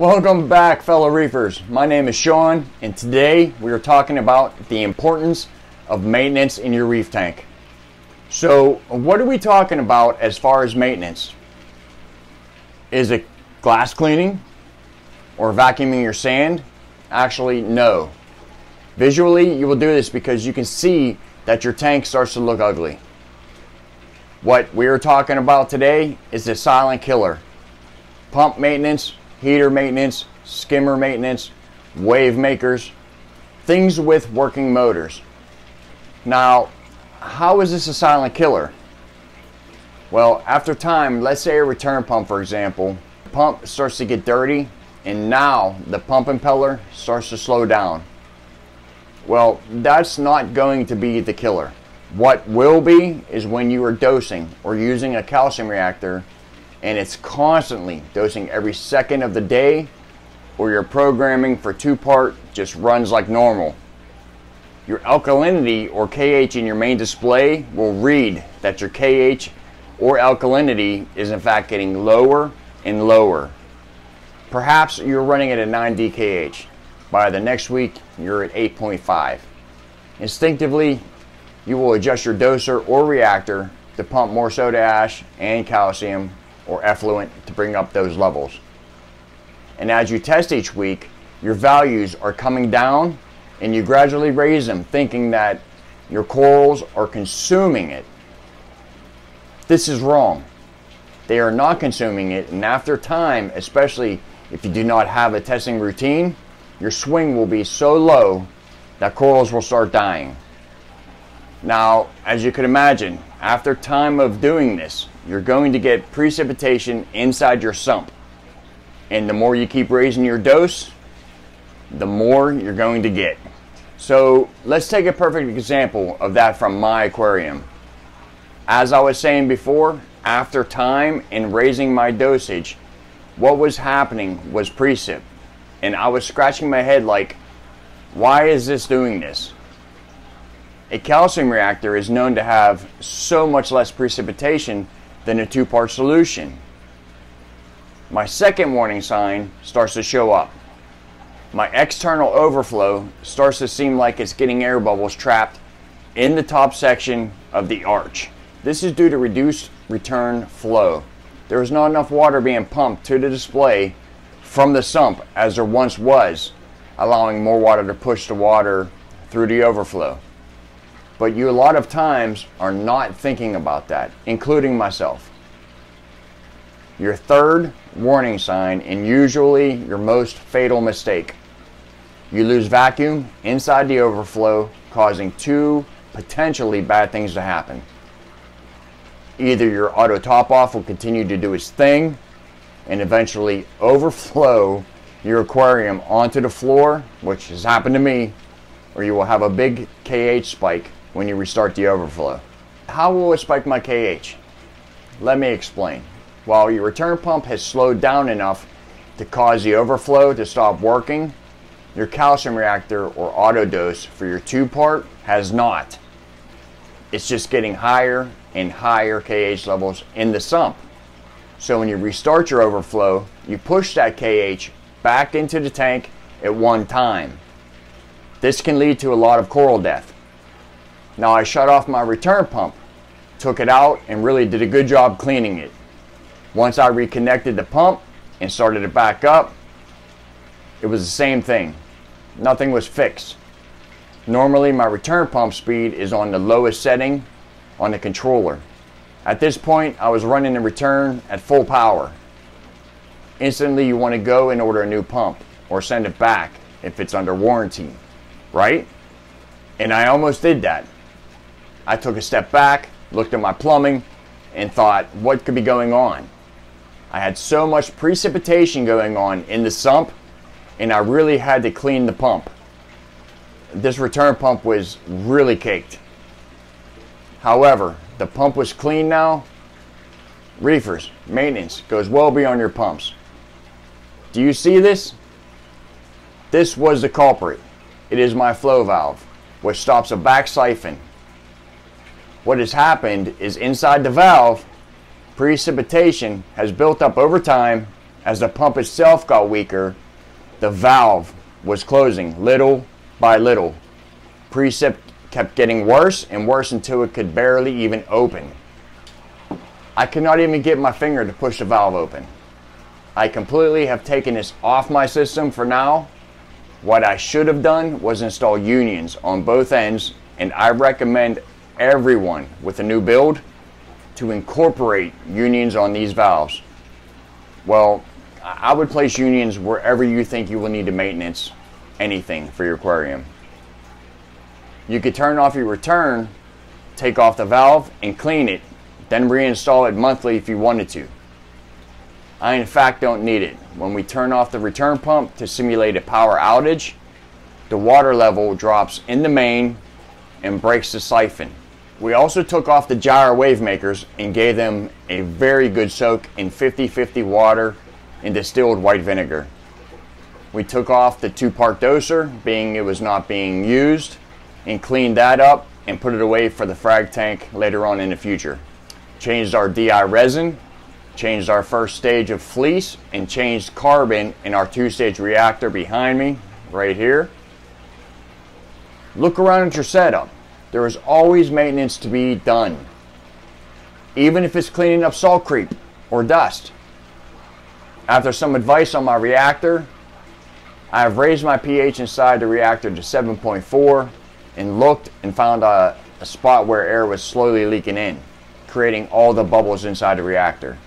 Welcome back, fellow reefers. My name is Sean, and today we are talking about the importance of maintenance in your reef tank. So, what are we talking about as far as maintenance? Is it glass cleaning or vacuuming your sand? Actually, no. Visually, you will do this because you can see that your tank starts to look ugly. What we are talking about today is the silent killer. Pump maintenance, heater maintenance, skimmer maintenance, wave makers, things with working motors. Now, how is this a silent killer? Well, after time, let's say a return pump, for example, the pump starts to get dirty and now the pump impeller starts to slow down. Well, that's not going to be the killer. What will be is when you are dosing or using a calcium reactor and it's constantly dosing every second of the day, or your programming for 2-part just runs like normal. Your alkalinity or KH in your main display will read that your KH or alkalinity is in fact getting lower and lower. Perhaps you're running at a 9 DKH. By the next week, you're at 8.5. Instinctively, you will adjust your doser or reactor to pump more soda ash and calcium or effluent to bring up those levels. And as you test each week, your values are coming down and you gradually raise them, thinking that your corals are consuming it. This is wrong. They are not consuming it, and after time, especially if you do not have a testing routine, your swing will be so low that corals will start dying. Now, as you can imagine, after time of doing this, you're going to get precipitation inside your sump. And the more you keep raising your dose, the more you're going to get. So let's take a perfect example of that from my aquarium. As I was saying before, after time and raising my dosage, what was happening was precip. And I was scratching my head like, why is this doing this? A calcium reactor is known to have so much less precipitation than a 2-part solution. My second warning sign starts to show up. My external overflow starts to seem like it's getting air bubbles trapped in the top section of the arch. This is due to reduced return flow. There is not enough water being pumped to the display from the sump as there once was, allowing more water to push the water through the overflow. But you a lot of times are not thinking about that, including myself. Your third warning sign, and usually your most fatal mistake. You lose vacuum inside the overflow, causing 2 potentially bad things to happen. Either your auto top off will continue to do its thing and eventually overflow your aquarium onto the floor, which has happened to me, or you will have a big KH spike when you restart the overflow. How will it spike my KH? Let me explain. While your return pump has slowed down enough to cause the overflow to stop working, your calcium reactor or auto dose for your 2-part has not. It's just getting higher and higher KH levels in the sump. So when you restart your overflow, you push that KH back into the tank at one time. This can lead to a lot of coral death. Now, I shut off my return pump, took it out, and really did a good job cleaning it. Once I reconnected the pump and started it back up, it was the same thing. Nothing was fixed. Normally, my return pump speed is on the lowest setting on the controller. At this point, I was running the return at full power. Instantly, you want to go and order a new pump or send it back if it's under warranty, right? And I almost did that. I took a step back, looked at my plumbing, and thought, what could be going on? I had so much precipitation going on in the sump, and I really had to clean the pump. This return pump was really caked. However, the pump was clean now. Reefers, maintenance goes well beyond your pumps. Do you see this? This was the culprit. It is my flow valve, which stops a back siphon. What has happened is inside the valve, precipitation has built up over time As the pump itself got weaker, the valve was closing little by little. Precip kept getting worse and worse until it could barely even open. I could not even get my finger to push the valve open. I completely have taken this off my system for now. What I should have done was install unions on both ends, and I recommend everyone with a new build to incorporate unions on these valves. Well, I would place unions wherever you think you will need to maintenance anything for your aquarium. You could turn off your return, take off the valve and clean it, then reinstall it monthly if you wanted to. I in fact don't need it. When we turn off the return pump to simulate a power outage, the water level drops in the main and breaks the siphon. We also took off the gyro wave makers and gave them a very good soak in 50/50 water and distilled white vinegar. We took off the 2-part doser, being it was not being used, and cleaned that up and put it away for the frag tank later on in the future. Changed our DI resin, changed our first stage of fleece, and changed carbon in our 2-stage reactor behind me, right here. Look around at your setup. There is always maintenance to be done, even if it's cleaning up salt creep or dust. After some advice on my reactor, I have raised my pH inside the reactor to 7.4 and looked and found a spot where air was slowly leaking in, creating all the bubbles inside the reactor.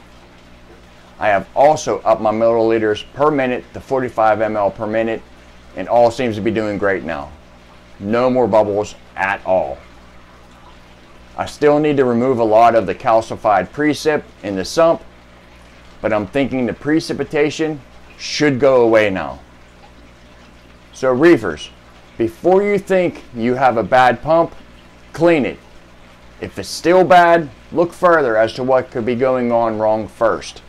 I have also upped my milliliters per minute to 45 ml per minute, and all seems to be doing great now. No more bubbles at all. I still need to remove a lot of the calcified precip in the sump, but I'm thinking the precipitation should go away now. So reefers, before you think you have a bad pump, clean it. If it's still bad, look further as to what could be going on wrong first.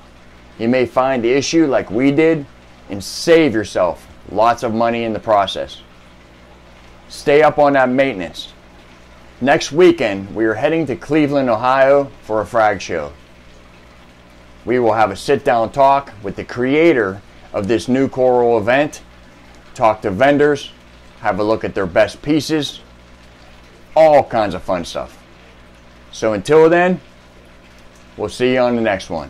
You may find the issue like we did and save yourself lots of money in the process. Stay up on that maintenance. Next weekend, we are heading to Cleveland, Ohio for a frag show. We will have a sit-down talk with the creator of this new coral event, talk to vendors, have a look at their best pieces, all kinds of fun stuff. So until then, we'll see you on the next one.